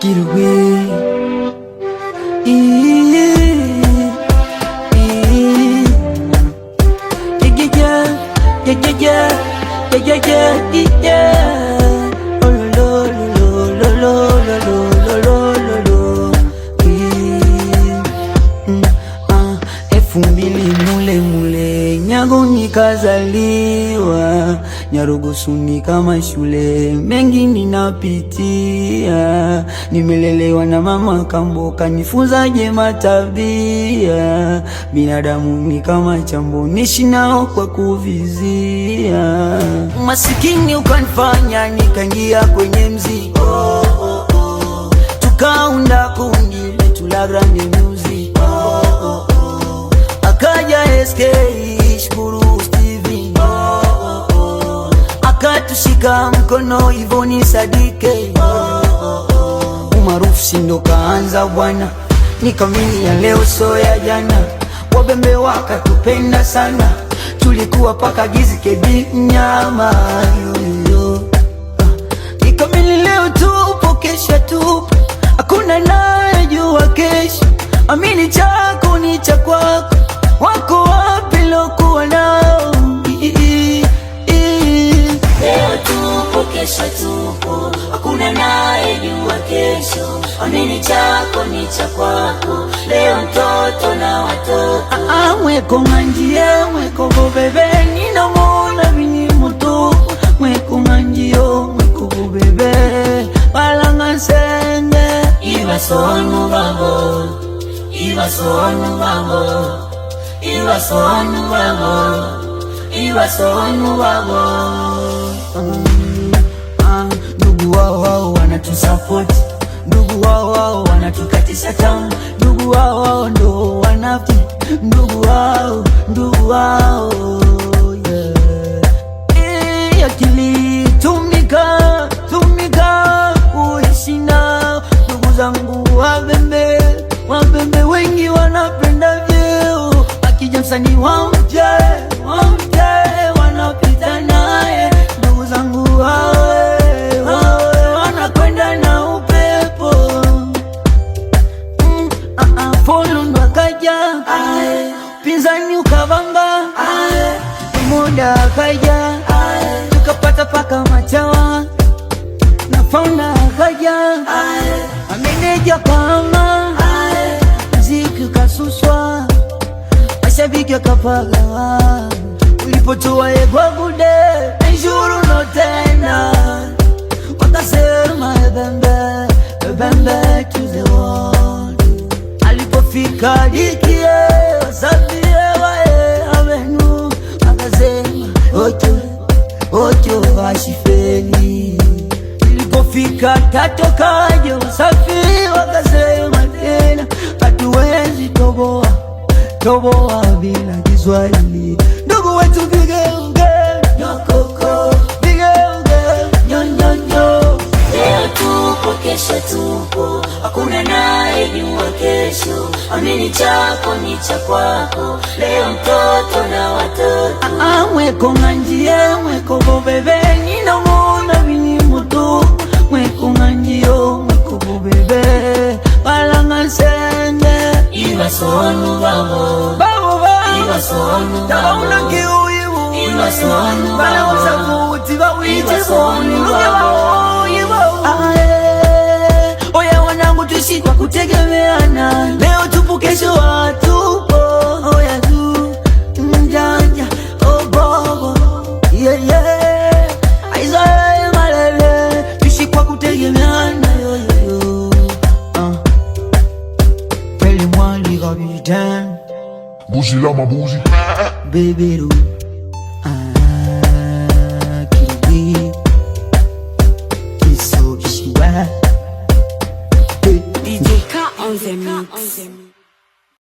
Kirubi. Mule Nyago nikazaliwa, Nyarugusuni kama shule, mengi ninapitia. Nimelelewa na mama Kamboka, nifunza jema tabia. Binadamu ni kama chambo, nishi nao kwa kuvizia. Masikini ukanifanya nikaingia kwenye mziki, tukaunda kundi letu la Grande Music. Akaja SK Shukuru Stevie, akatushika mkono Ivoni Sadike. Umaarufu sindo kaanza bwana, nikamini ya leo so ya jana. Wabembe wakatupenda sana, tulikuwa paka gizi kebi nyama yoyo. Nikamini leo tupo kesho tupo, hakuna naye jua kesho. Amini chako ni cha kwako, wako wapi lokuwa nao? Leo tupo kesho tupo, hakuna naye jua kesho. Amini chako ni cha kwako, leo mtoto na watoto. Mweko manjie, mweko bobebe, nina mona vini mutu. Mweko manjio, mweko bobebe, balanga senge. Iwa sonu babo, iwa sonu babo, iwa sonu babo, iwa sonu babo. Ndugu wao wanatusupport, ndugu wao wanatukatisha tamu, ndugu wao ndo wanapi, ndugu wao yeah. Akili tumika uishi nao, ndugu zangu wabembe wengi wanapenda vyeo. Akija msanii wamje wanapita naye, ndugu zangu wawe wanakwenda na upepo. Follow ndo akaja, pinzani ukavanga, muda akaja, tukapata paka machawa na fauna akaja, ameneja kama mziki kasuswa, mashabiki akapagawa. Ulipotua egwa gude njuru no tena, wakasema bembe to the world. Alipofika dikie wasafie wae avenu, akasema ocho ashifeni. Ilipofika tatokaje usafi, wakasema tena hatuwezi toboa bila Kiswahili. Ndugu wetu vigeuge nyokoko, vigeuge nyonyonyo. Leo tupo kesho tupo, hakuna naye jua kesho. Amini chako ni cha kwako, leo mtoto na watoto. Mweko nganjie, mweko bobebe, nina mona vini mutu. Mweko nganjio, mweko bobebe, balanga senge. Iwa sonu babo, iwa sonu babo, iwa sonu babo, iwa sonu babo. Oya wanangu tushikwa kutegemeana, leo tupo kesho hatupo. Oya tu mjanja bobo, yeah. Aizae malele, tushikwa kutegemeana yo. Pele mwali kapitan, buzi la mabuzi, beberu Kirubi Kiso Kishiwa DJ K on the mix.